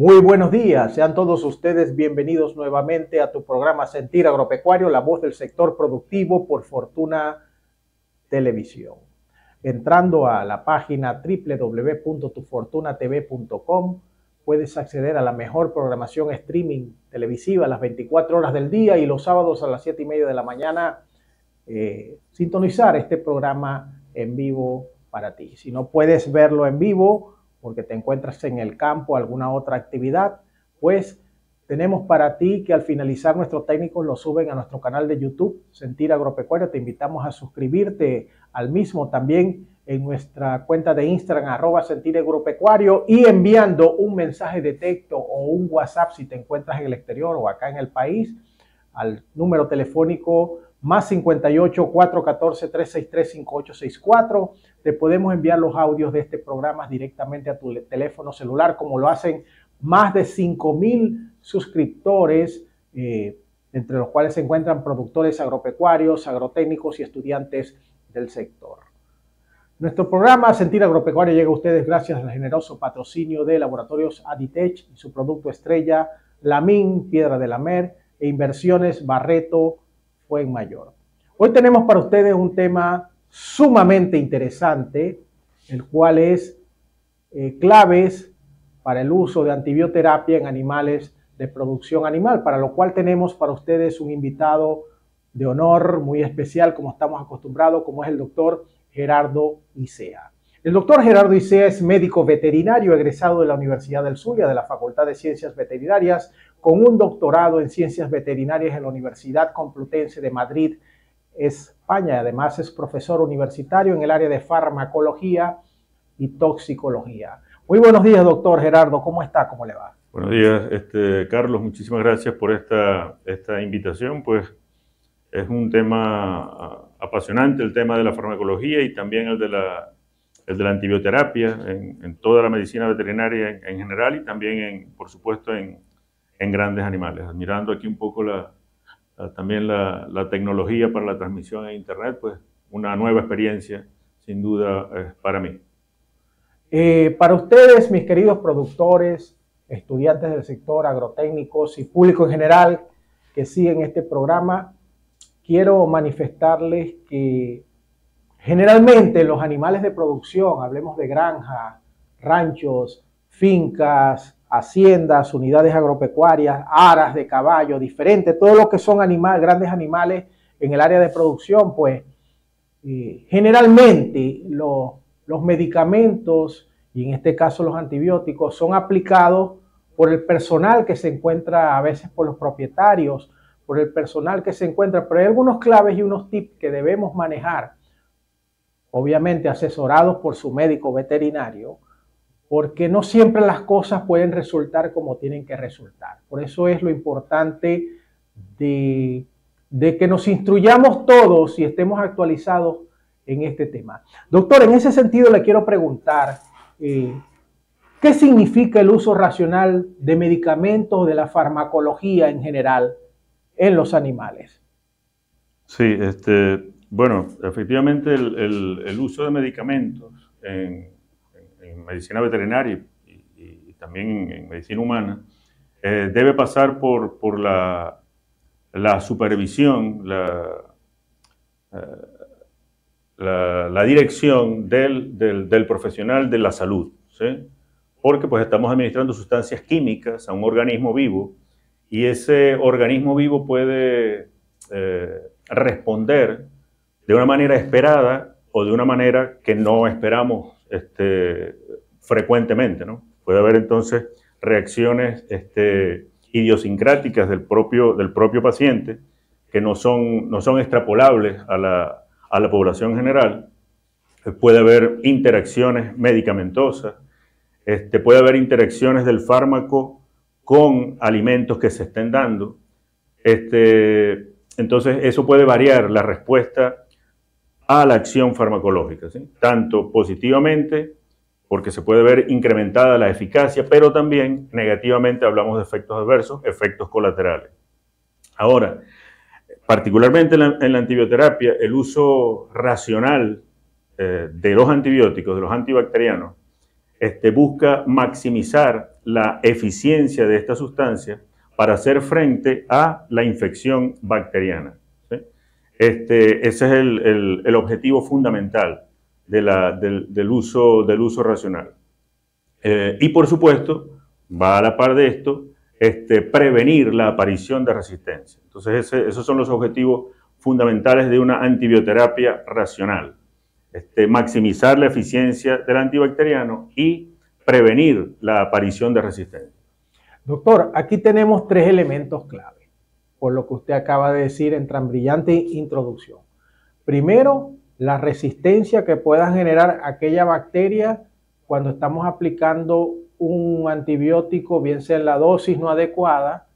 Muy buenos días, sean todos ustedes bienvenidos nuevamente a tu programa Sentir Agropecuario, la voz del sector productivo por Fortuna Televisión. Entrando a la página www.tufortunatv.com puedes acceder a la mejor programación streaming televisiva a las 24 horas del día y los sábados a las 7:30 de la mañana sintonizar este programa en vivo para ti. Si no puedes verlo en vivo porque te encuentras en el campo, alguna otra actividad, pues tenemos para ti que al finalizar nuestros técnicos lo suben a nuestro canal de YouTube, Sentir Agropecuario. Te invitamos a suscribirte al mismo también en nuestra cuenta de Instagram, @Sentir Agropecuario, y enviando un mensaje de texto o un WhatsApp si te encuentras en el exterior o acá en el país, al número telefónico +58 414 363 5864. Te podemos enviar los audios de este programa directamente a tu teléfono celular, como lo hacen más de 5,000 suscriptores, entre los cuales se encuentran productores agropecuarios, agrotécnicos y estudiantes del sector. Nuestro programa Sentir Agropecuario llega a ustedes gracias al generoso patrocinio de Laboratorios Aditech y su producto estrella, Lamin, Piedra de Lamer, e Inversiones Barreto Fuenmayor. Hoy tenemos para ustedes un tema sumamente interesante, el cual es claves para el uso de antibioterapia en animales de producción animal, para lo cual tenemos para ustedes un invitado de honor muy especial, como estamos acostumbrados, como es el doctor Gerardo Isea. El doctor Gerardo Isea es médico veterinario egresado de la Universidad del Zulia, de la Facultad de Ciencias Veterinarias, con un doctorado en Ciencias Veterinarias en la Universidad Complutense de Madrid, España. Además es profesor universitario en el área de farmacología y toxicología. Muy buenos días, doctor Gerardo. ¿Cómo está? ¿Cómo le va? Buenos días, Carlos. Muchísimas gracias por esta invitación. Pues es un tema apasionante, el tema de la farmacología y también el de la antibioterapia en toda la medicina veterinaria en general y también, por supuesto, en grandes animales. Admirando aquí un poco también la tecnología para la transmisión en internet, pues una nueva experiencia, sin duda, para mí. Para ustedes, mis queridos productores, estudiantes del sector, agrotécnicos y público en general que siguen este programa, quiero manifestarles que generalmente los animales de producción, hablemos de granja, ranchos, fincas, haciendas, unidades agropecuarias, aras de caballo, diferentes, todo lo que son grandes animales en el área de producción, pues generalmente los medicamentos, y en este caso los antibióticos, son aplicados por el personal que se encuentra, a veces por los propietarios, por el personal que se encuentra, pero hay algunos claves y unos tips que debemos manejar, obviamente asesorados por su médico veterinario, porque no siempre las cosas pueden resultar como tienen que resultar. Por eso es lo importante de que nos instruyamos todos y estemos actualizados en este tema. Doctor, en ese sentido le quiero preguntar, ¿qué significa el uso racional de medicamentos, de la farmacología en general en los animales? Sí, bueno, efectivamente el uso de medicamentos en medicina veterinaria y también en medicina humana debe pasar por la supervisión, la dirección del profesional de la salud, ¿sí? Porque pues estamos administrando sustancias químicas a un organismo vivo y ese organismo vivo puede responder de una manera esperada o de una manera que no esperamos frecuentemente, ¿no? Puede haber entonces reacciones idiosincráticas del propio paciente que no son extrapolables a la población general. Puede haber interacciones medicamentosas, puede haber interacciones del fármaco con alimentos que se estén dando. Entonces eso puede variar la respuesta a la acción farmacológica, ¿sí? Tanto positivamente, porque se puede ver incrementada la eficacia, pero también negativamente hablamos de efectos adversos, efectos colaterales. Ahora, particularmente en la antibioterapia, el uso racional de los antibióticos, de los antibacterianos, busca maximizar la eficiencia de esta sustancia para hacer frente a la infección bacteriana. ¿Sí? Ese es el objetivo fundamental del uso racional. Y por supuesto, va a la par de esto, prevenir la aparición de resistencia. Entonces, esos son los objetivos fundamentales de una antibioterapia racional. Maximizar la eficiencia del antibacteriano y prevenir la aparición de resistencia. Doctor, aquí tenemos tres elementos clave, por lo que usted acaba de decir en tan brillante introducción. Primero, la resistencia que pueda generar aquella bacteria cuando estamos aplicando un antibiótico, bien sea en la dosis no adecuada,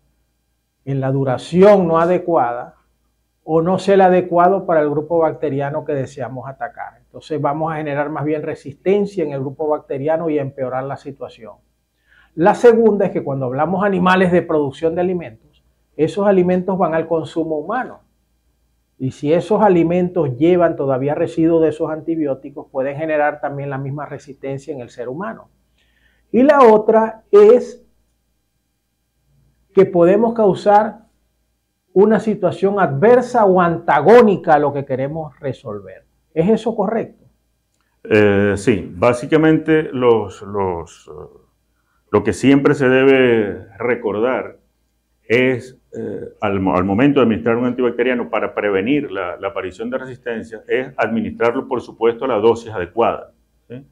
en la duración no adecuada, o no sea el adecuado para el grupo bacteriano que deseamos atacar. Entonces vamos a generar más bien resistencia en el grupo bacteriano y a empeorar la situación. La segunda es que cuando hablamos de animales de producción de alimentos, esos alimentos van al consumo humano. Y si esos alimentos llevan todavía residuos de esos antibióticos, pueden generar también la misma resistencia en el ser humano. Y la otra es que podemos causar una situación adversa o antagónica a lo que queremos resolver. ¿Es eso correcto? Sí, básicamente lo que siempre se debe recordar es, al momento de administrar un antibacteriano para prevenir la aparición de resistencia, es administrarlo, por supuesto, a la dosis adecuada. ¿Sí?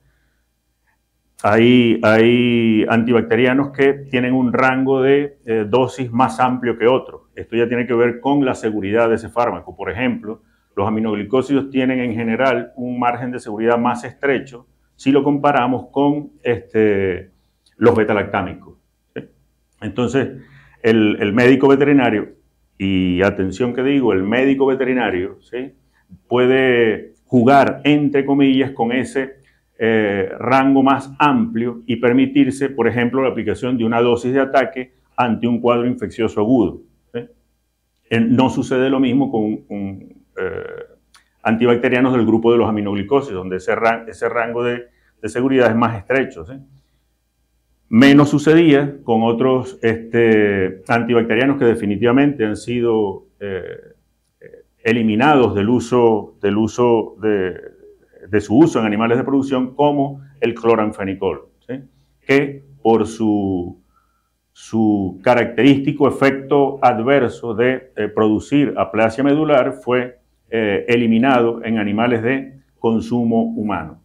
Hay antibacterianos que tienen un rango de dosis más amplio que otros. Esto ya tiene que ver con la seguridad de ese fármaco. Por ejemplo, los aminoglicósidos tienen en general un margen de seguridad más estrecho si lo comparamos con los betalactámicos. ¿Sí? Entonces, el médico veterinario, y atención que digo, el médico veterinario, ¿sí?, puede jugar, entre comillas, con ese rango más amplio y permitirse, por ejemplo, la aplicación de una dosis de ataque ante un cuadro infeccioso agudo. ¿Sí? No sucede lo mismo con antibacterianos del grupo de los aminoglicósidos, donde ese rango de seguridad es más estrecho. ¿Sí? Menos sucedía con otros antibacterianos que definitivamente han sido eliminados de su uso en animales de producción, como el cloranfenicol, ¿sí?, que por su característico efecto adverso de producir aplasia medular fue eliminado en animales de consumo humano.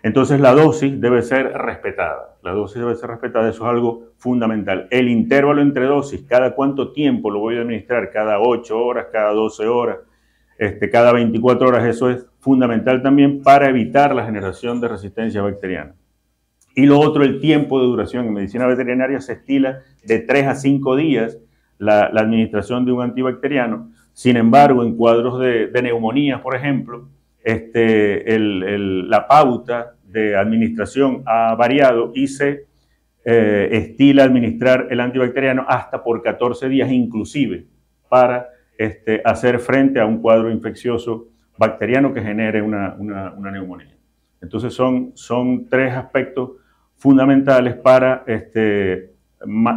Entonces la dosis debe ser respetada. La dosis debe ser respetada, eso es algo fundamental. El intervalo entre dosis, cada cuánto tiempo lo voy a administrar, cada 8 horas, cada 12 horas, cada 24 horas, eso es fundamental también para evitar la generación de resistencia bacteriana. Y lo otro, el tiempo de duración. En medicina veterinaria se estila de 3 a 5 días la administración de un antibacteriano. Sin embargo, en cuadros de neumonías, por ejemplo, la pauta de administración ha variado y se estila administrar el antibacteriano hasta por 14 días inclusive para hacer frente a un cuadro infeccioso bacteriano que genere una neumonía. Entonces son tres aspectos fundamentales para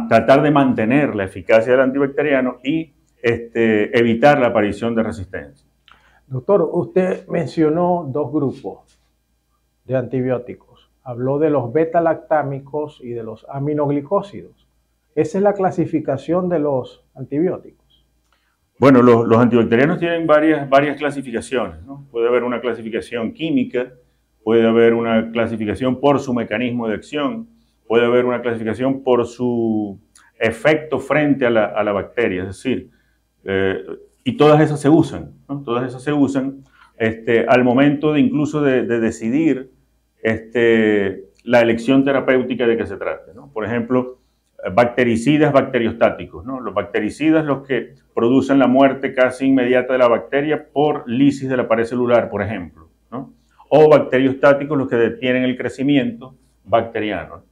tratar de mantener la eficacia del antibacteriano y evitar la aparición de resistencia. Doctor, usted mencionó dos grupos de antibióticos. Habló de los beta-lactámicos y de los aminoglicósidos. ¿Esa es la clasificación de los antibióticos? Bueno, los antibacterianos tienen varias clasificaciones, ¿no? Puede haber una clasificación química, puede haber una clasificación por su mecanismo de acción, puede haber una clasificación por su efecto frente a la bacteria, es decir, y todas esas se usan, ¿no? Todas esas se usan al momento de incluso de decidir la elección terapéutica de que se trate, ¿no? Por ejemplo, bactericidas bacteriostáticos, ¿no? Los bactericidas, los que producen la muerte casi inmediata de la bacteria por lisis de la pared celular, por ejemplo, ¿no? O bacteriostáticos, los que detienen el crecimiento bacteriano.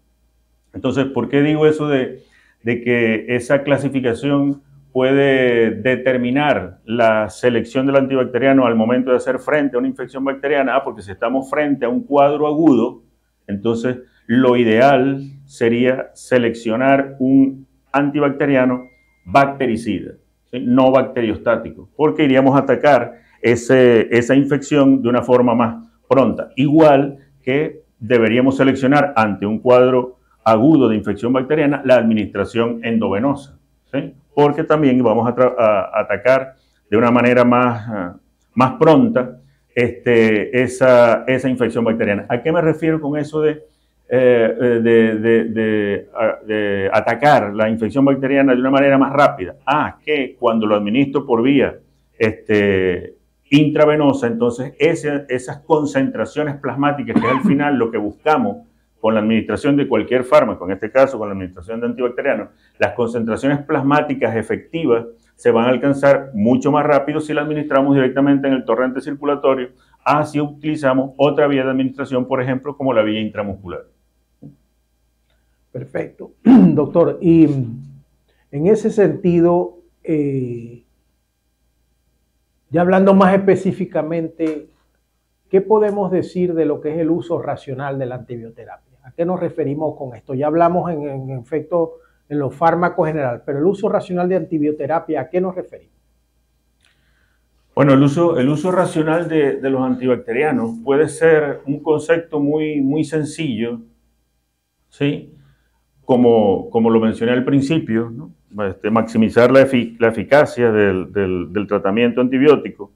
Entonces, ¿por qué digo eso de que esa clasificación puede determinar la selección del antibacteriano al momento de hacer frente a una infección bacteriana? Porque si estamos frente a un cuadro agudo, entonces lo ideal sería seleccionar un antibacteriano bactericida, ¿sí? No bacteriostático, porque iríamos a atacar esa infección de una forma más pronta. Igual que deberíamos seleccionar ante un cuadro agudo de infección bacteriana la administración endovenosa, ¿sí? Porque también vamos a atacar de una manera más pronta esa infección bacteriana. ¿A qué me refiero con eso de atacar la infección bacteriana de una manera más rápida? Que cuando lo administro por vía intravenosa, entonces esas concentraciones plasmáticas, que es al final lo que buscamos con la administración de cualquier fármaco, en este caso con la administración de antibacterianos, las concentraciones plasmáticas efectivas se van a alcanzar mucho más rápido si la administramos directamente en el torrente circulatorio, si utilizamos otra vía de administración, por ejemplo, como la vía intramuscular. Perfecto, doctor. Y en ese sentido, ya hablando más específicamente, ¿qué podemos decir de lo que es el uso racional de la antibioterapia? ¿A qué nos referimos con esto? Ya hablamos en efecto en los fármacos general, pero el uso racional de antibioterapia, ¿a qué nos referimos? Bueno, el uso racional de los antibacterianos puede ser un concepto muy sencillo, ¿sí? Como lo mencioné al principio, ¿no? Maximizar la eficacia del tratamiento antibiótico,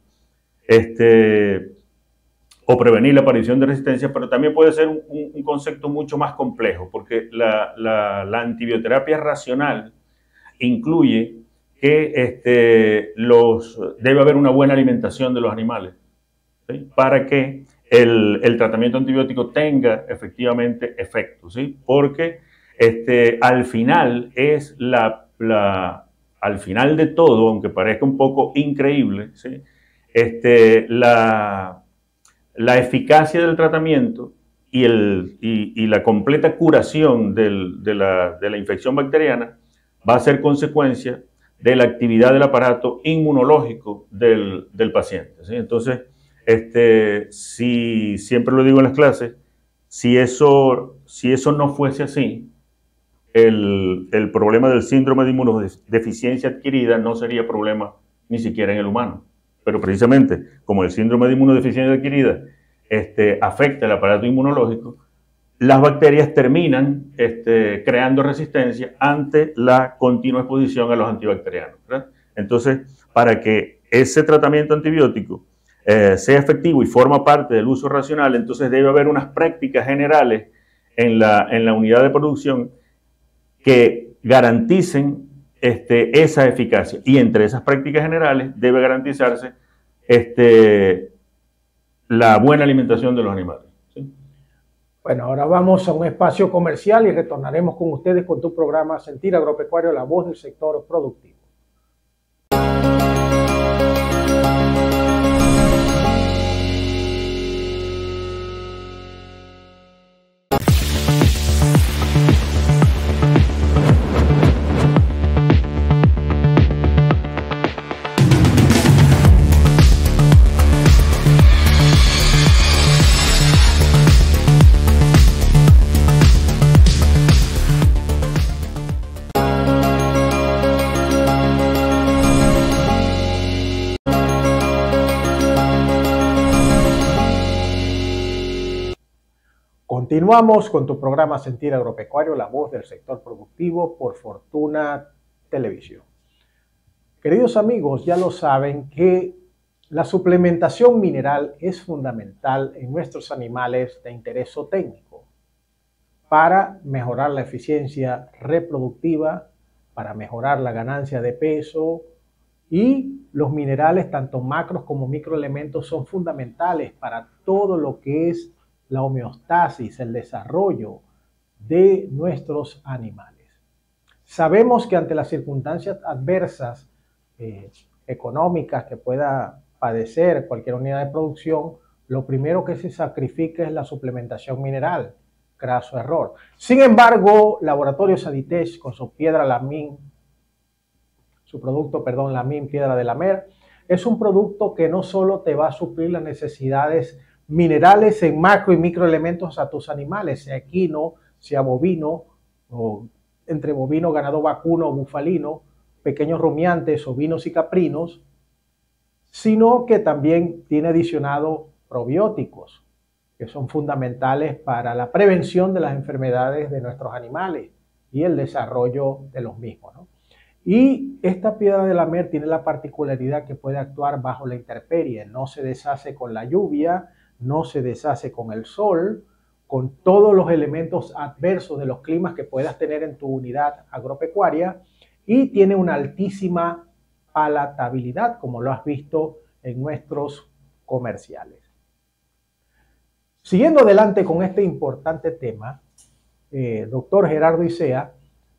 o prevenir la aparición de resistencia, pero también puede ser un concepto mucho más complejo, porque la antibioterapia racional incluye que debe haber una buena alimentación de los animales, ¿sí? Para que el tratamiento antibiótico tenga efectivamente efecto, ¿sí? Porque al final al final de todo, aunque parezca un poco increíble, ¿sí? La eficacia del tratamiento y la completa curación de la infección bacteriana va a ser consecuencia de la actividad del aparato inmunológico del paciente, ¿sí? Entonces, siempre lo digo en las clases, si eso no fuese así, el problema del síndrome de inmunodeficiencia adquirida no sería problema ni siquiera en el humano. Pero precisamente, como el síndrome de inmunodeficiencia adquirida afecta el aparato inmunológico, las bacterias terminan creando resistencia ante la continua exposición a los antibacterianos, ¿verdad? Entonces, para que ese tratamiento antibiótico sea efectivo y forma parte del uso racional, entonces debe haber unas prácticas generales en la unidad de producción que garanticen esa eficacia. Y entre esas prácticas generales debe garantizarse la buena alimentación de los animales, ¿sí? Bueno, ahora vamos a un espacio comercial y retornaremos con ustedes con tu programa Sentir Agropecuario, la voz del sector productivo. Continuamos con tu programa Sentir Agropecuario, la voz del sector productivo por Fortuna Televisión. Queridos amigos, ya lo saben que la suplementación mineral es fundamental en nuestros animales de interés zootécnico para mejorar la eficiencia reproductiva, para mejorar la ganancia de peso, y los minerales, tanto macros como microelementos, son fundamentales para todo lo que es la homeostasis, el desarrollo de nuestros animales. Sabemos que ante las circunstancias adversas económicas que pueda padecer cualquier unidad de producción, lo primero que se sacrifica es la suplementación mineral. Craso error. Sin embargo, Laboratorios Aditech con su piedra Lamin, su producto, perdón, Lamin Piedra de Lamer, es un producto que no solo te va a suplir las necesidades minerales en macro y microelementos a tus animales, equino, sea bovino o entre bovino, ganado vacuno o bufalino, pequeños rumiantes, ovinos y caprinos, sino que también tiene adicionado probióticos, que son fundamentales para la prevención de las enfermedades de nuestros animales y el desarrollo de los mismos, ¿no? Y esta piedra de la mer tiene la particularidad que puede actuar bajo la intemperie, no se deshace con la lluvia, no se deshace con el sol, con todos los elementos adversos de los climas que puedas tener en tu unidad agropecuaria, y tiene una altísima palatabilidad, como lo has visto en nuestros comerciales. Siguiendo adelante con este importante tema, doctor Gerardo Isea,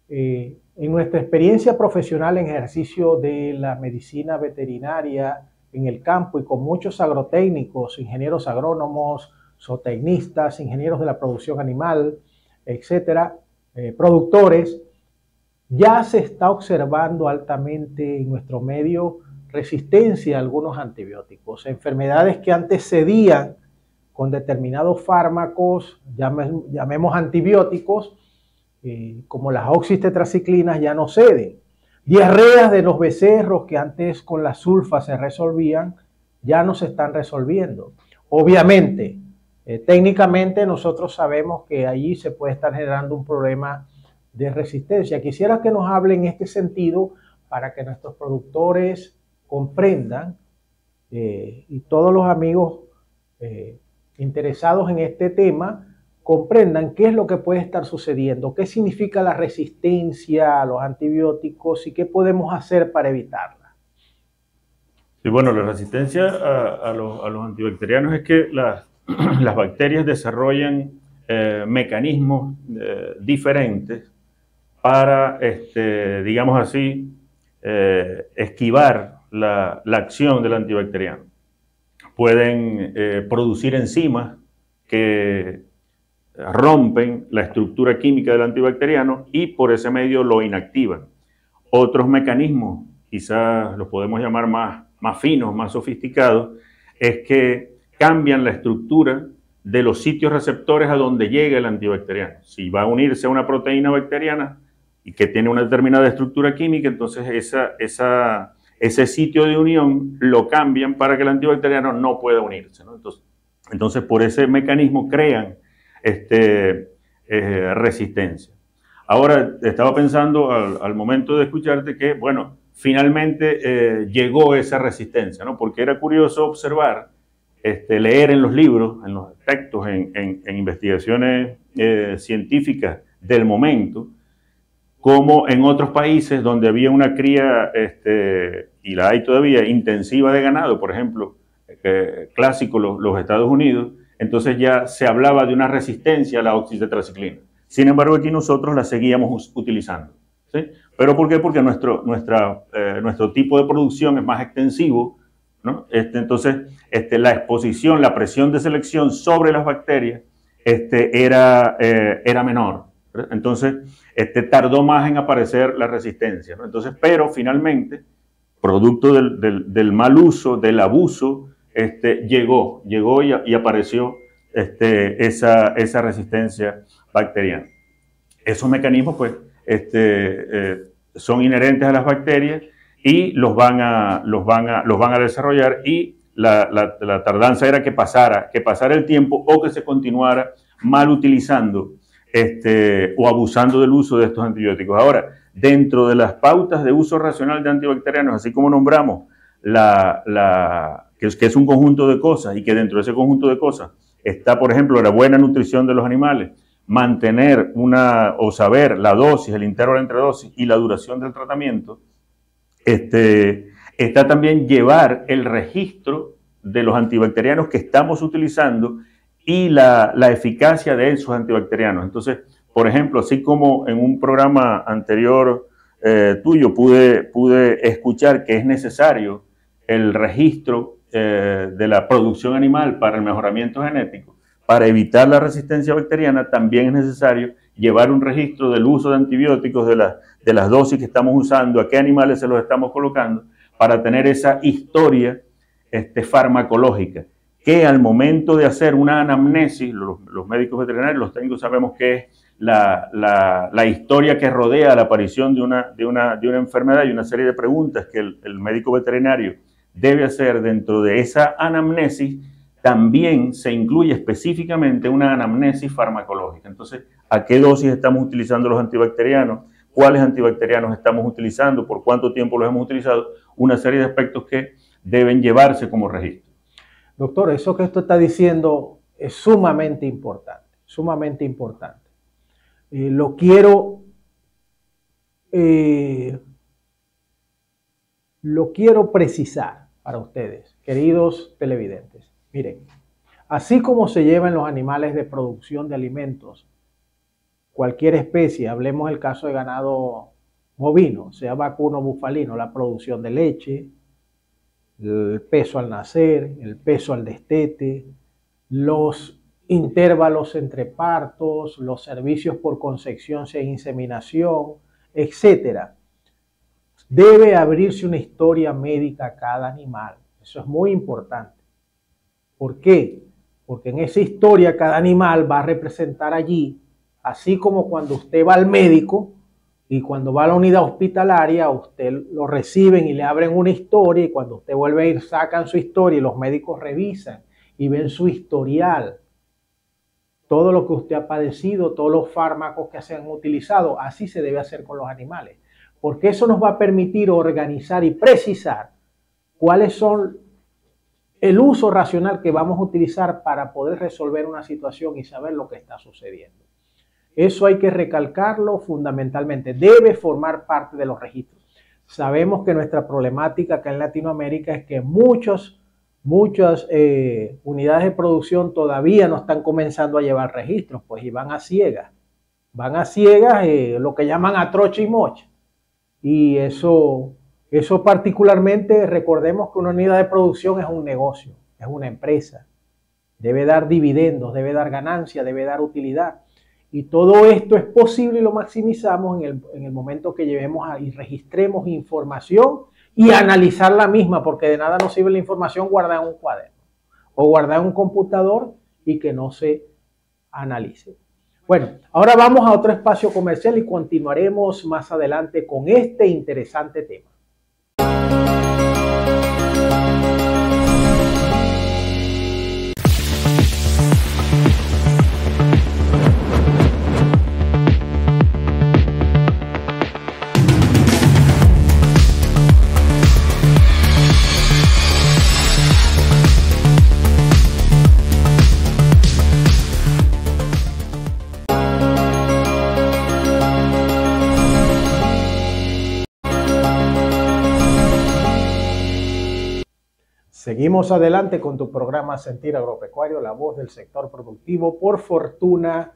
en nuestra experiencia profesional en ejercicio de la medicina veterinaria en el campo y con muchos agrotécnicos, ingenieros agrónomos, zootecnistas, ingenieros de la producción animal, etcétera, productores, ya se está observando altamente en nuestro medio resistencia a algunos antibióticos, enfermedades que antes cedían con determinados fármacos, llamemos antibióticos, como las oxitetraciclinas, ya no ceden. Diarreas de los becerros que antes con la sulfa se resolvían, ya no se están resolviendo. Obviamente, técnicamente nosotros sabemos que allí se puede estar generando un problema de resistencia. Quisiera que nos hable en este sentido para que nuestros productores comprendan y todos los amigos interesados en este tema comprendan qué es lo que puede estar sucediendo, qué significa la resistencia a los antibióticos y qué podemos hacer para evitarla. Sí, bueno, la resistencia a los antibacterianos es que las bacterias desarrollan mecanismos diferentes para, digamos así, esquivar la acción del antibacteriano. Pueden producir enzimas que rompen la estructura química del antibacteriano y por ese medio lo inactivan. Otros mecanismos, quizás los podemos llamar más finos, más sofisticados, es que cambian la estructura de los sitios receptores a donde llega el antibacteriano. Si va a unirse a una proteína bacteriana y que tiene una determinada estructura química, entonces ese sitio de unión lo cambian para que el antibacteriano no pueda unirse, ¿no? Entonces por ese mecanismo crean resistencia. Ahora, estaba pensando al momento de escucharte que, bueno, finalmente llegó esa resistencia, ¿no? Porque era curioso observar, leer en los libros, en los textos, en investigaciones científicas del momento, como en otros países donde había una cría, y la hay todavía, intensiva de ganado, por ejemplo, clásico los Estados Unidos, entonces ya se hablaba de una resistencia a la oxitetraciclina. Sin embargo, aquí nosotros la seguíamos utilizando, ¿sí? ¿Pero por qué? Porque nuestro tipo de producción es más extensivo, ¿no? Entonces, la exposición, la presión de selección sobre las bacterias era menor, ¿verdad? Entonces, tardó más en aparecer la resistencia, ¿no? Entonces, pero finalmente, producto del mal uso, del abuso, llegó y apareció esa resistencia bacteriana. Esos mecanismos, pues, son inherentes a las bacterias y los van a desarrollar, y la tardanza era que pasara el tiempo o que se continuara mal utilizando o abusando del uso de estos antibióticos. Ahora, dentro de las pautas de uso racional de antibacterianos, así como nombramos que es un conjunto de cosas, y que dentro de ese conjunto de cosas está, por ejemplo, la buena nutrición de los animales, mantener o saber la dosis, el intervalo entre dosis y la duración del tratamiento, está también llevar el registro de los antibacterianos que estamos utilizando y la eficacia de esos antibacterianos. Entonces, por ejemplo, así como en un programa anterior tuyo pude escuchar que es necesario el registro de la producción animal para el mejoramiento genético, para evitar la resistencia bacteriana, también es necesario llevar un registro del uso de antibióticos, de las dosis que estamos usando, a qué animales se los estamos colocando, para tener esa historia farmacológica, que al momento de hacer una anamnesis, los médicos veterinarios, los técnicos, sabemos que es la historia que rodea la aparición de una enfermedad y una serie de preguntas que el médico veterinario debe hacer dentro de esa anamnesis. También se incluye específicamente una anamnesis farmacológica. Entonces, ¿a qué dosis estamos utilizando los antibacterianos? ¿Cuáles antibacterianos estamos utilizando? ¿Por cuánto tiempo los hemos utilizado? Una serie de aspectos que deben llevarse como registro. Doctor, eso que usted está diciendo es sumamente importante, sumamente importante. Lo quiero precisar para ustedes, queridos televidentes. Miren, así como se llevan los animales de producción de alimentos, cualquier especie, hablemos del caso de ganado bovino, sea vacuno o bufalino, la producción de leche, el peso al nacer, el peso al destete, los intervalos entre partos, los servicios por concepción sin inseminación, etc. Debe abrirse una historia médica a cada animal. Eso es muy importante. ¿Por qué? Porque en esa historia cada animal va a representar allí, así como cuando usted va al médico y cuando va a la unidad hospitalaria, usted lo reciben y le abren una historia, y cuando usted vuelve a ir sacan su historia y los médicos revisan y ven su historial, todo lo que usted ha padecido, todos los fármacos que se han utilizado. Así se debe hacer con los animales, porque eso nos va a permitir organizar y precisar cuáles son el uso racional que vamos a utilizar para poder resolver una situación y saber lo que está sucediendo. Eso hay que recalcarlo fundamentalmente. Debe formar parte de los registros. Sabemos que nuestra problemática acá en Latinoamérica es que muchas unidades de producción todavía no están comenzando a llevar registros, pues, y van a ciegas. Van a ciegas, lo que llaman a trocha y mocha. Y eso particularmente, recordemos que una unidad de producción es un negocio, es una empresa. Debe dar dividendos, debe dar ganancia, debe dar utilidad. Y todo esto es posible y lo maximizamos en el momento que llevemos y registremos información y analizar la misma, porque de nada nos sirve la información guardada en un cuaderno o guardada en un computador y que no se analice. Bueno, ahora vamos a otro espacio comercial y continuaremos más adelante con este interesante tema. Seguimos adelante con tu programa Sentir Agropecuario, la voz del sector productivo por Fortuna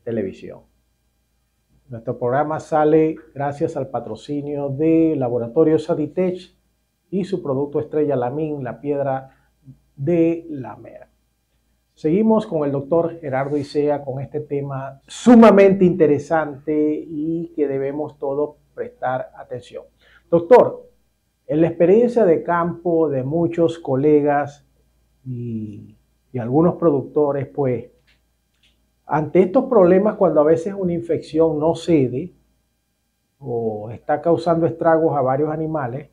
Televisión. Nuestro programa sale gracias al patrocinio de Laboratorios Aditech y su producto estrella Lamin, la piedra de lamer. Seguimos con el doctor Gerardo Isea con este tema sumamente interesante y que debemos todos prestar atención. Doctor, en la experiencia de campo de muchos colegas y algunos productores, pues, ante estos problemas, cuando a veces una infección no cede o está causando estragos a varios animales,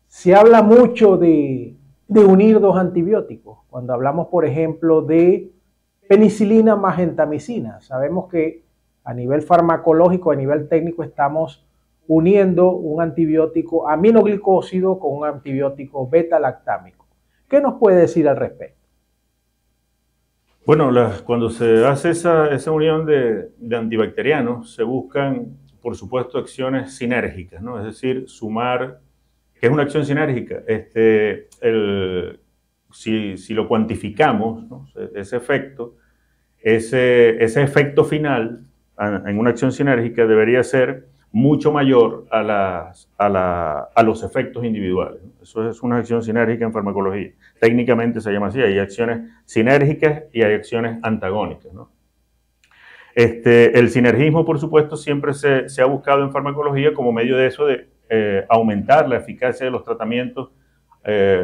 se habla mucho de unir dos antibióticos. Cuando hablamos, por ejemplo, de penicilina más gentamicina, sabemos que a nivel farmacológico, a nivel técnico, estamos uniendo un antibiótico aminoglicósido con un antibiótico beta-lactámico. ¿Qué nos puede decir al respecto? Bueno, cuando se hace esa unión de antibacterianos, se buscan, por supuesto, acciones sinérgicas, ¿no? Es decir, sumar, que es una acción sinérgica. Si lo cuantificamos, ¿no? Ese efecto final en una acción sinérgica debería ser mucho mayor a los efectos individuales. Eso es una acción sinérgica en farmacología. Técnicamente se llama así. Hay acciones sinérgicas y hay acciones antagónicas, ¿no? El sinergismo, por supuesto, siempre se ha buscado en farmacología como medio de eso, de aumentar la eficacia de los tratamientos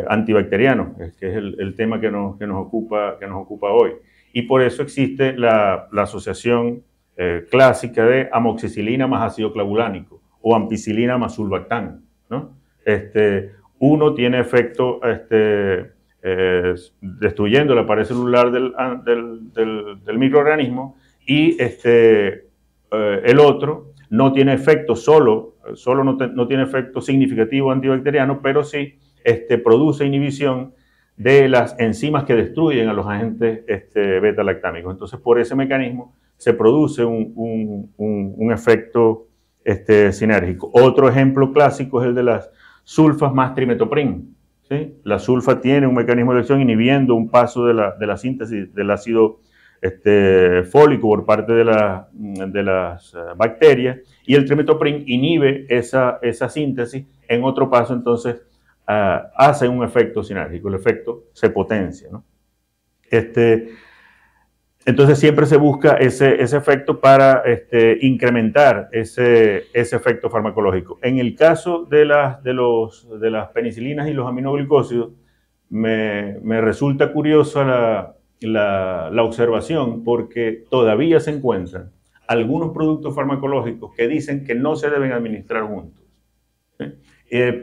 antibacterianos, que es el tema que nos ocupa hoy. Y por eso existe la asociación clásica de amoxicilina más ácido clavulánico o ampicilina más sulbactam, ¿no? Uno tiene efecto destruyendo la pared celular del microorganismo y el otro no tiene efecto no tiene efecto significativo antibacteriano, pero sí produce inhibición de las enzimas que destruyen a los agentes beta-lactámicos. Entonces, por ese mecanismo se produce un efecto sinérgico. Otro ejemplo clásico es el de las sulfas más trimetoprim, ¿sí? La sulfa tiene un mecanismo de acción inhibiendo un paso de la síntesis del ácido fólico por parte de las bacterias, y el trimetoprim inhibe esa síntesis en otro paso, entonces hace un efecto sinérgico, el efecto se potencia, ¿no? Entonces siempre se busca ese efecto para incrementar ese efecto farmacológico. En el caso de las penicilinas y los aminoglicósidos, me resulta curiosa la observación, porque todavía se encuentran algunos productos farmacológicos que dicen que no se deben administrar juntos. ¿Sí?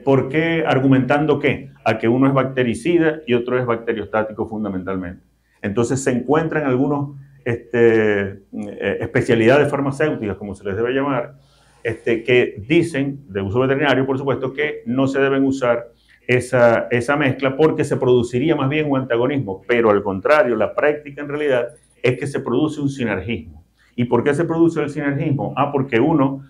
¿Por qué? Argumentando que uno es bactericida y otro es bacteriostático fundamentalmente. Entonces se encuentran algunas especialidades farmacéuticas, como se les debe llamar, que dicen, de uso veterinario por supuesto, que no se deben usar esa mezcla porque se produciría más bien un antagonismo, pero al contrario, la práctica en realidad es que se produce un sinergismo. ¿Y por qué se produce el sinergismo? Porque uno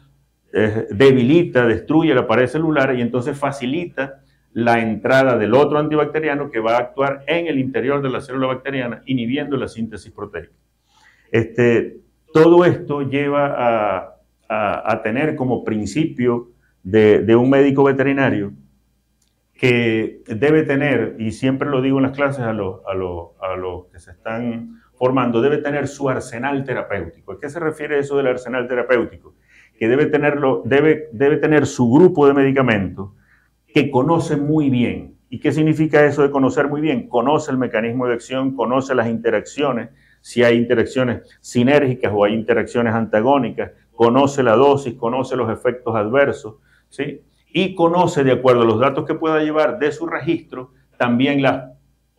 debilita, destruye la pared celular y entonces facilita la entrada del otro antibacteriano que va a actuar en el interior de la célula bacteriana, inhibiendo la síntesis proteica. Todo esto lleva a tener como principio de un médico veterinario que debe tener, y siempre lo digo en las clases a los que se están formando, debe tener su arsenal terapéutico. ¿A qué se refiere eso del arsenal terapéutico? Que debe tener su grupo de medicamentos que conoce muy bien. ¿Y qué significa eso de conocer muy bien? Conoce el mecanismo de acción, conoce las interacciones, si hay interacciones sinérgicas o hay interacciones antagónicas, conoce la dosis, conoce los efectos adversos, ¿sí? Y conoce, de acuerdo a los datos que pueda llevar de su registro, también las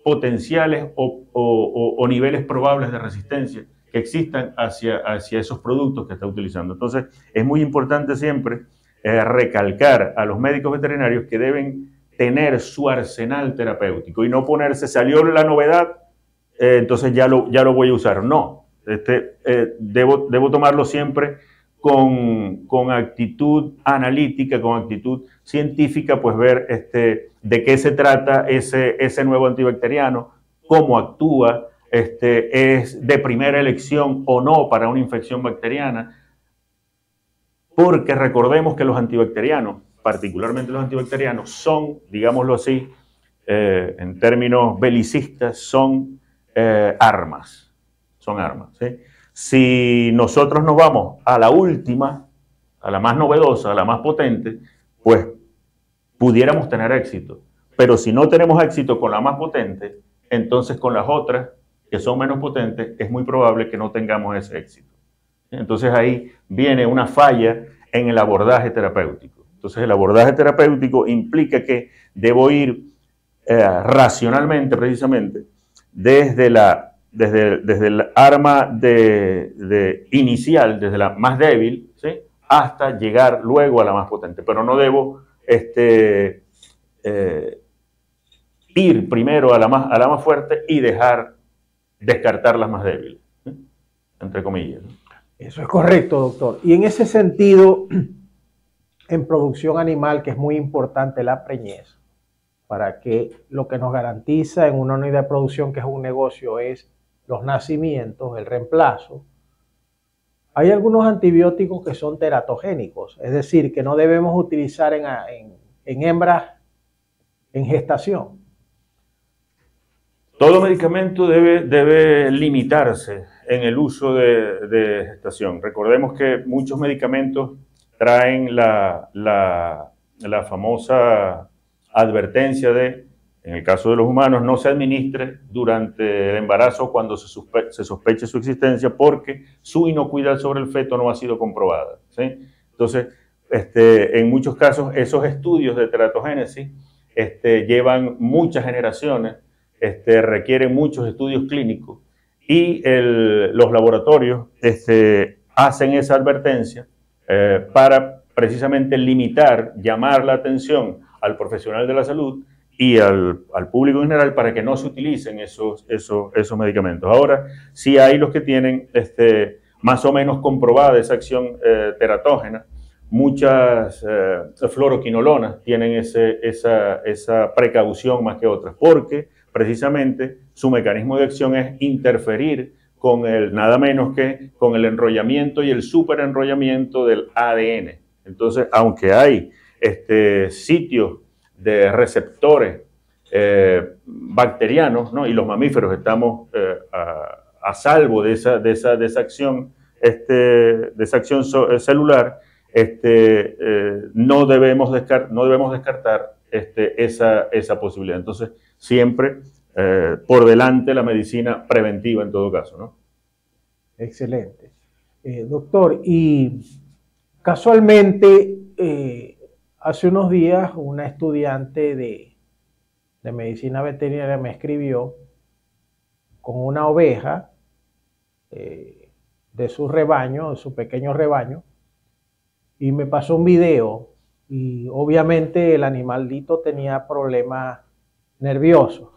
potenciales o niveles probables de resistencia que existan hacia esos productos que está utilizando. Entonces, es muy importante siempre recalcar a los médicos veterinarios que deben tener su arsenal terapéutico y no ponerse, salió la novedad, entonces ya lo voy a usar. No, debo tomarlo siempre con actitud analítica, con actitud científica, pues ver de qué se trata ese nuevo antibacteriano, cómo actúa, es de primera elección o no para una infección bacteriana, porque recordemos que los antibacterianos, particularmente los antibacterianos, son, digámoslo así, en términos belicistas, son armas, ¿sí? Si nosotros nos vamos a la última, a la más novedosa, a la más potente, pues pudiéramos tener éxito. Pero si no tenemos éxito con la más potente, entonces con las otras, que son menos potentes, es muy probable que no tengamos ese éxito. Entonces ahí viene una falla en el abordaje terapéutico. Entonces el abordaje terapéutico implica que debo ir racionalmente, precisamente, desde el arma inicial, desde la más débil, ¿sí? Hasta llegar luego a la más potente. Pero no debo ir primero a la más fuerte y descartar las más débiles, ¿sí? Entre comillas, ¿no? Eso es correcto, doctor. Y en ese sentido, en producción animal, que es muy importante la preñez, para que lo que nos garantiza en una unidad de producción, que es un negocio, es los nacimientos, el reemplazo. Hay algunos antibióticos que son teratogénicos, es decir, que no debemos utilizar en hembras en gestación. Todo medicamento debe limitarse en el uso de gestación. Recordemos que muchos medicamentos traen la famosa advertencia de en el caso de los humanos, no se administre durante el embarazo cuando se sospeche su existencia, porque su inocuidad sobre el feto no ha sido comprobada, ¿sí? Entonces, en muchos casos, esos estudios de teratogénesis llevan muchas generaciones, requieren muchos estudios clínicos, y los laboratorios hacen esa advertencia para precisamente limitar, llamar la atención al profesional de la salud y al público en general para que no se utilicen esos medicamentos. Ahora, sí hay los que tienen más o menos comprobada esa acción teratógena. Muchas fluoroquinolonas tienen esa precaución más que otras, porque precisamente su mecanismo de acción es interferir con nada menos que con el enrollamiento y el superenrollamiento del ADN. Entonces, aunque hay sitios de receptores bacterianos, ¿no? Y los mamíferos estamos a salvo de esa acción, celular, no debemos descartar esa posibilidad. Entonces, siempre por delante la medicina preventiva en todo caso, ¿no? Excelente. Doctor, y casualmente, hace unos días una estudiante de medicina veterinaria me escribió con una oveja de su rebaño, de su pequeño rebaño, y me pasó un video, y obviamente el animalito tenía problemas nerviosos.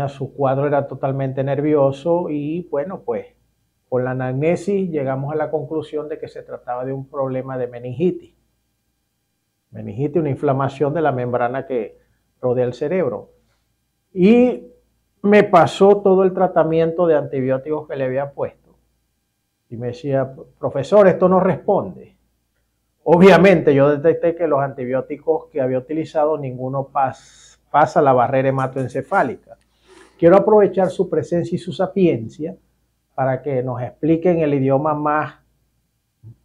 Su cuadro era totalmente nervioso, y bueno, pues con la anamnesis llegamos a la conclusión de que se trataba de un problema de meningitis. Meningitis, una inflamación de la membrana que rodea el cerebro. Y me pasó todo el tratamiento de antibióticos que le había puesto. Y me decía, profesor, esto no responde. Obviamente yo detecté que los antibióticos que había utilizado, ninguno pasa la barrera hematoencefálica. Quiero aprovechar su presencia y su sapiencia para que nos expliquen el idioma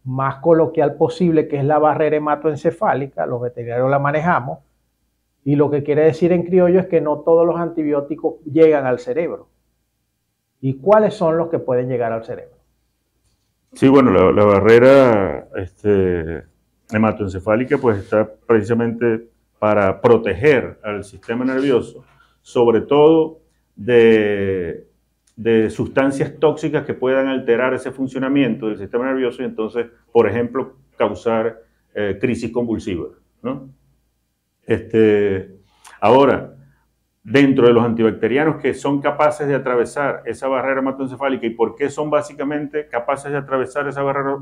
más coloquial posible, que es la barrera hematoencefálica. Los veterinarios la manejamos, y lo que quiere decir en criollo es que no todos los antibióticos llegan al cerebro. ¿Y cuáles son los que pueden llegar al cerebro? Sí, bueno, la barrera hematoencefálica pues está precisamente para proteger al sistema nervioso, sobre todo de sustancias tóxicas que puedan alterar ese funcionamiento del sistema nervioso y entonces, por ejemplo, causar crisis convulsivas, ¿no? Ahora, dentro de los antibacterianos que son capaces de atravesar esa barrera hematoencefálica, ¿y por qué son básicamente capaces de atravesar esa barrera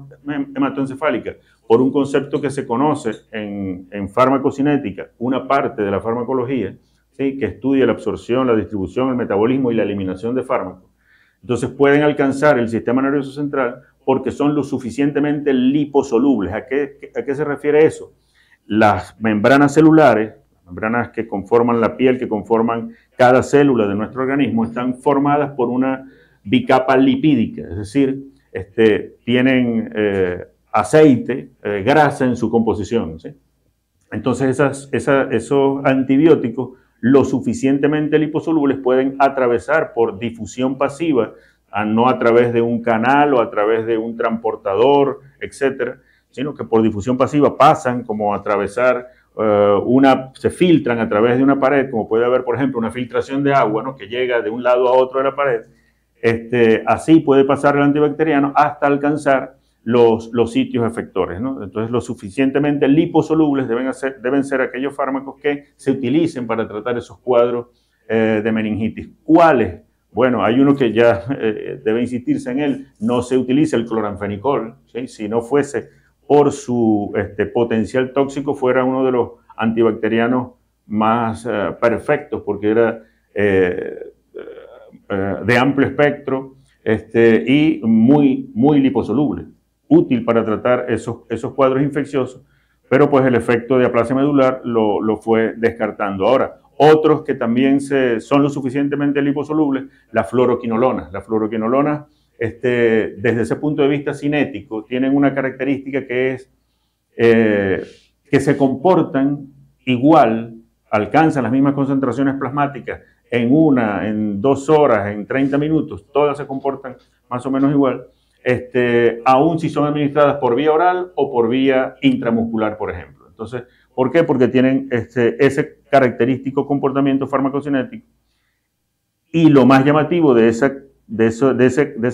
hematoencefálica? Por un concepto que se conoce en farmacocinética, una parte de la farmacología, ¿sí?, que estudia la absorción, la distribución, el metabolismo y la eliminación de fármacos. Entonces pueden alcanzar el sistema nervioso central porque son lo suficientemente liposolubles. ¿A qué se refiere eso? Las membranas celulares, las membranas que conforman la piel, que conforman cada célula de nuestro organismo, están formadas por una bicapa lipídica, es decir, tienen aceite, grasa en su composición, ¿sí? Entonces esos antibióticos lo suficientemente liposolubles pueden atravesar por difusión pasiva, no a través de un canal o a través de un transportador, etcétera, sino que por difusión pasiva pasan como atravesar se filtran a través de una pared, como puede haber, por ejemplo, una filtración de agua, ¿no?, que llega de un lado a otro de la pared. Así puede pasar el antibacteriano hasta alcanzar los sitios efectores, ¿no? Entonces, lo suficientemente liposolubles deben ser aquellos fármacos que se utilicen para tratar esos cuadros de meningitis. ¿Cuáles? Bueno, hay uno que ya debe insistirse en él, no se utiliza el cloranfenicol, ¿sí? Si no fuese por su potencial tóxico, fuera uno de los antibacterianos más perfectos, porque era de amplio espectro y muy liposoluble, útil para tratar esos cuadros infecciosos, pero pues el efecto de aplasia medular lo fue descartando. Ahora, otros que también son lo suficientemente liposolubles, las fluoroquinolonas. Las fluoroquinolonas, desde ese punto de vista cinético, tienen una característica que es que se comportan igual alcanzan las mismas concentraciones plasmáticas en 2 horas, en 30 minutos, todas se comportan más o menos igual, aun si son administradas por vía oral o por vía intramuscular, por ejemplo. Entonces, ¿por qué? Porque tienen ese característico comportamiento farmacocinético. Y lo más llamativo de esa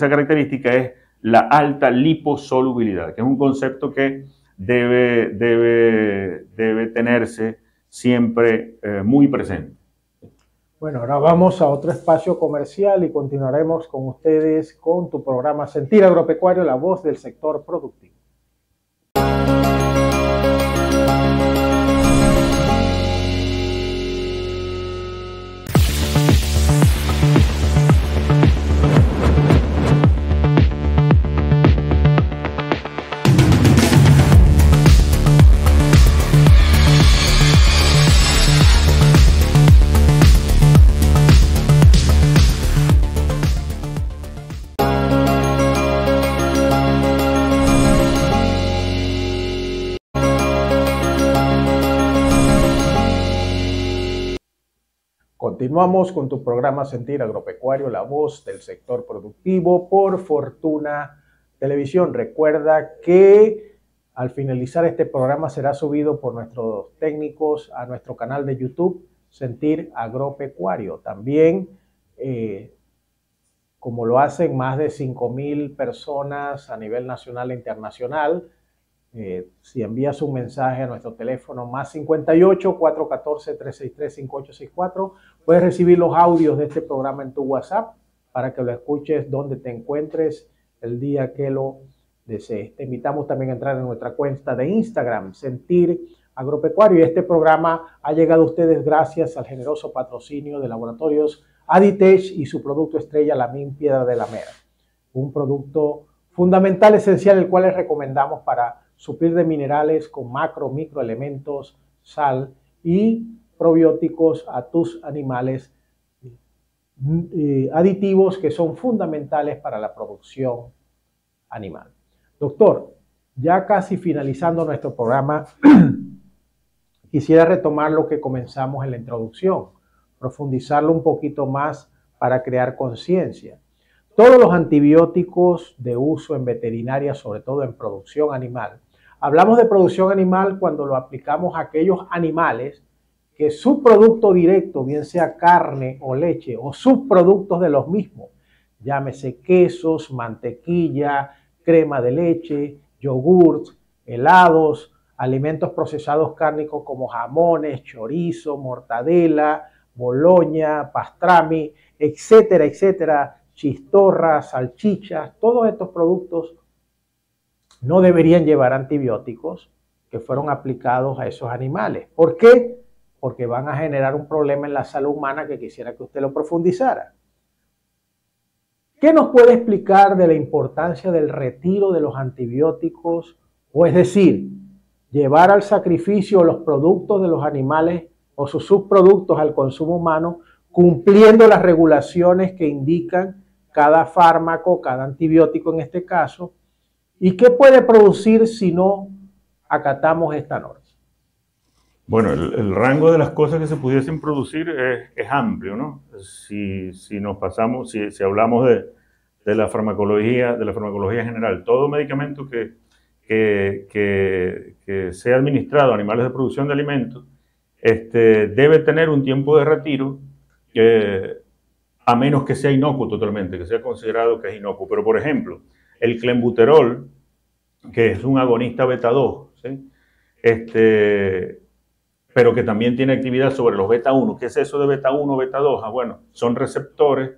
característica es la alta liposolubilidad, que es un concepto que debe tenerse siempre muy presente. Bueno, ahora vamos a otro espacio comercial y continuaremos con ustedes con tu programa Sentir Agropecuario, la voz del sector productivo. Continuamos con tu programa Sentir Agropecuario, la voz del sector productivo por Fortuna Televisión. Recuerda que al finalizar este programa será subido por nuestros técnicos a nuestro canal de YouTube Sentir Agropecuario. También, como lo hacen más de 5,000 personas a nivel nacional e internacional, si envías un mensaje a nuestro teléfono más 58 414 363 5864, puedes recibir los audios de este programa en tu WhatsApp para que lo escuches donde te encuentres el día que lo desees. Te invitamos también a entrar en nuestra cuenta de Instagram, Sentir Agropecuario. Y este programa ha llegado a ustedes gracias al generoso patrocinio de Laboratorios Aditech y su producto estrella, la Min Piedra de la Mera. Un producto fundamental, esencial, el cual les recomendamos para suplir de minerales con macro, microelementos, sal y probióticos a tus animales, aditivos que son fundamentales para la producción animal. Doctor, ya casi finalizando nuestro programa, quisiera retomar lo que comenzamos en la introducción, profundizarlo un poquito más para crear conciencia. Todos los antibióticos de uso en veterinaria, sobre todo en producción animal, hablamos de producción animal cuando lo aplicamos a aquellos animales que su producto directo, bien sea carne o leche, o subproductos de los mismos, llámese quesos, mantequilla, crema de leche, yogurts, helados, alimentos procesados cárnicos como jamones, chorizo, mortadela, boloña, pastrami, etcétera, etcétera, chistorras, salchichas, todos estos productos no deberían llevar antibióticos que fueron aplicados a esos animales. ¿Por qué? Porque van a generar un problema en la salud humana que quisiera que usted lo profundizara. ¿Qué nos puede explicar de la importancia del retiro de los antibióticos? O es decir, llevar al sacrificio los productos de los animales o sus subproductos al consumo humano, cumpliendo las regulaciones que indican cada fármaco, cada antibiótico en este caso. ¿Y qué puede producir si no acatamos esta norma? Bueno, el rango de las cosas que se pudiesen producir es amplio, ¿no? Si nos pasamos, si hablamos de la farmacología general, todo medicamento que sea administrado a animales de producción de alimentos debe tener un tiempo de retiro, a menos que sea inocuo totalmente, que sea considerado que es inocuo. Pero, por ejemplo, el clenbuterol, que es un agonista beta 2, ¿sí? Pero que también tiene actividad sobre los beta 1. ¿Qué es eso de beta 1, beta 2? Bueno, son receptores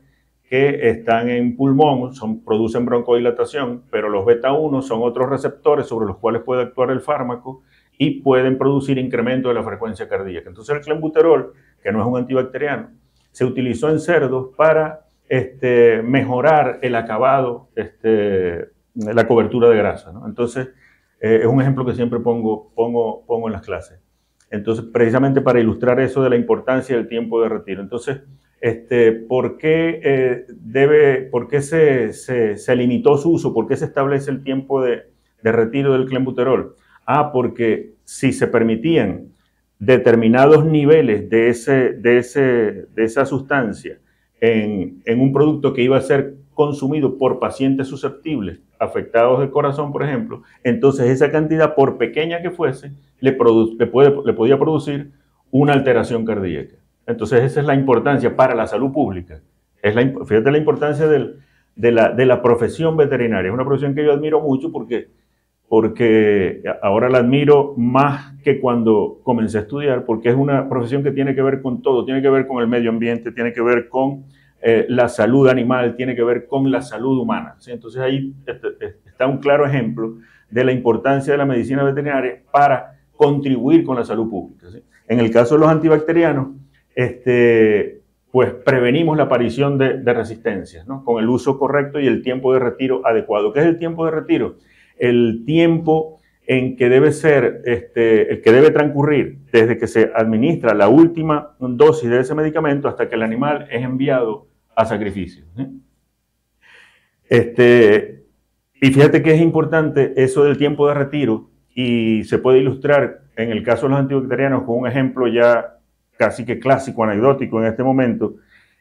que están en pulmón, producen broncodilatación, pero los beta 1 son otros receptores sobre los cuales puede actuar el fármaco y pueden producir incremento de la frecuencia cardíaca. Entonces el clenbuterol, que no es un antibacteriano, se utilizó en cerdos para mejorar el acabado, la cobertura de grasa, ¿no? Entonces, es un ejemplo que siempre pongo en las clases. Entonces, precisamente para ilustrar eso de la importancia del tiempo de retiro. Entonces, ¿por qué se limitó su uso? ¿Por qué se establece el tiempo de retiro del clenbuterol? Porque si se permitían determinados niveles de esa sustancia en un producto que iba a ser consumido por pacientes susceptibles, afectados del corazón, por ejemplo, entonces esa cantidad, por pequeña que fuese, le podía producir una alteración cardíaca. Entonces esa es la importancia para la salud pública. Fíjate la importancia de la profesión veterinaria. Es una profesión que yo admiro mucho porque ahora la admiro más que cuando comencé a estudiar, porque es una profesión que tiene que ver con todo, tiene que ver con el medio ambiente, tiene que ver con la salud animal, tiene que ver con la salud humana, ¿sí? Entonces ahí está un claro ejemplo de la importancia de la medicina veterinaria para contribuir con la salud pública, ¿sí? En el caso de los antibacterianos, pues prevenimos la aparición de resistencias, ¿no? Con el uso correcto y el tiempo de retiro adecuado. ¿Qué es el tiempo de retiro? El tiempo en que debe ser, el que debe transcurrir desde que se administra la última dosis de ese medicamento hasta que el animal es enviado a sacrificio, ¿sí? Y fíjate que es importante eso del tiempo de retiro, y se puede ilustrar en el caso de los antibacterianos con un ejemplo ya casi que clásico, anecdótico en este momento,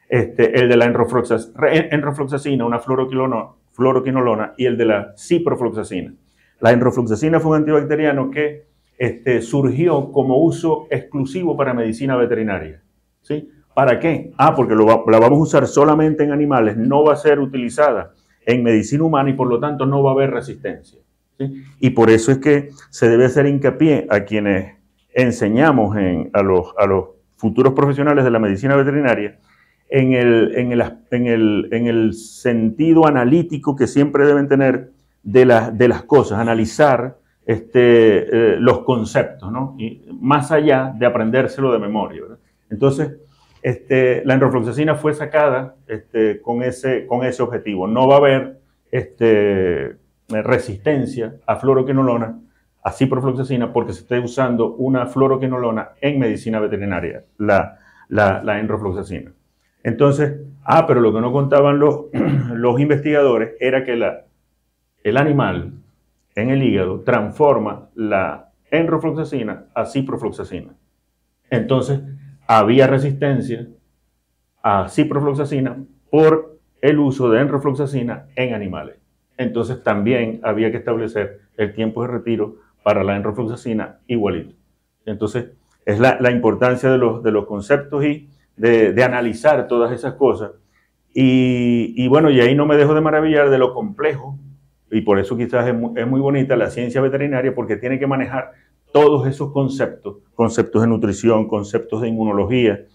el de la enrofloxacina, una fluoroquinolona, y el de la ciprofloxacina. La enrofloxacina fue un antibacteriano que surgió como uso exclusivo para medicina veterinaria, ¿sí? ¿Para qué? Porque la vamos a usar solamente en animales, no va a ser utilizada en medicina humana y por lo tanto no va a haber resistencia, ¿sí? Y por eso es que se debe hacer hincapié a quienes enseñamos a los futuros profesionales de la medicina veterinaria en el sentido analítico que siempre deben tener de las cosas, analizar los conceptos, ¿no? Y más allá de aprendérselo de memoria, ¿verdad? Entonces, la enrofloxacina fue sacada con ese objetivo. No va a haber resistencia a fluoroquinolona, a ciprofloxacina, porque se está usando una fluoroquinolona en medicina veterinaria, la enrofloxacina. Entonces, pero lo que no contaban los investigadores era que el animal en el hígado transforma la enrofloxacina a ciprofloxacina. Entonces, había resistencia a ciprofloxacina por el uso de enrofloxacina en animales. Entonces, también había que establecer el tiempo de retiro para la enrofloxacina igualito. Entonces, es la importancia de los conceptos y de analizar todas esas cosas. Y bueno, y ahí no me dejo de maravillar de lo complejo, y por eso quizás es muy bonita la ciencia veterinaria, porque tiene que manejar todos esos conceptos de nutrición, conceptos de inmunología,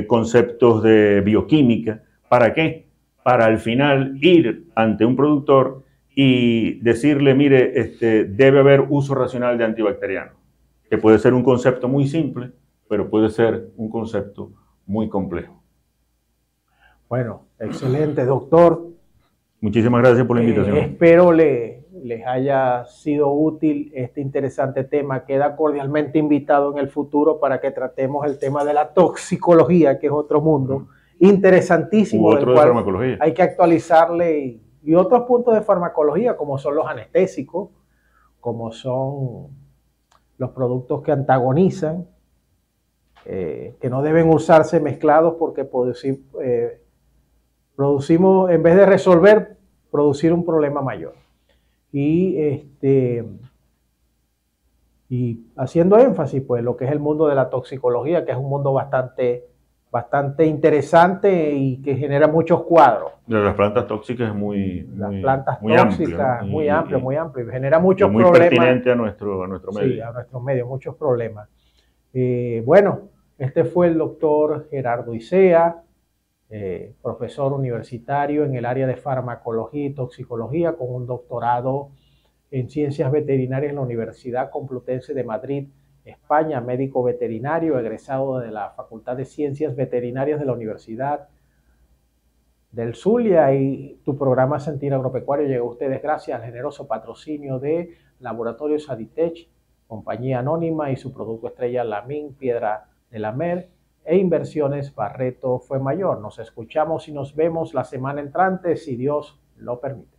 conceptos de bioquímica. ¿Para qué? Para al final ir ante un productor y decirle, mire, debe haber uso racional de antibacterianos, que puede ser un concepto muy simple, pero puede ser un concepto muy complejo. Bueno, excelente, doctor. Muchísimas gracias por la invitación. Espero les haya sido útil este interesante tema. Queda cordialmente invitado en el futuro para que tratemos el tema de la toxicología, que es otro mundo interesantísimo, otro de farmacología. Hay que actualizarle, y otros puntos de farmacología, como son los anestésicos, como son los productos que antagonizan, que no deben usarse mezclados porque producimos, en vez de resolver, producir un problema mayor. Y haciendo énfasis, pues, lo que es el mundo de la toxicología, que es un mundo bastante interesante y que genera muchos cuadros. Las plantas tóxicas es muy amplio, genera muchos problemas. Muy pertinente a nuestro medio. Sí, a nuestro medio, muchos problemas. Bueno, este fue el doctor Gerardo Isea, profesor universitario en el área de farmacología y toxicología, con un doctorado en ciencias veterinarias en la Universidad Complutense de Madrid, España, médico veterinario, egresado de la Facultad de Ciencias Veterinarias de la Universidad del Zulia, y tu programa Sentir Agropecuario llegó a ustedes gracias al generoso patrocinio de Laboratorios Aditech, compañía anónima, y su producto estrella Lamín, Piedra de la Mer, e Inversiones Barreto Fue Mayor. Nos escuchamos y nos vemos la semana entrante, si Dios lo permite.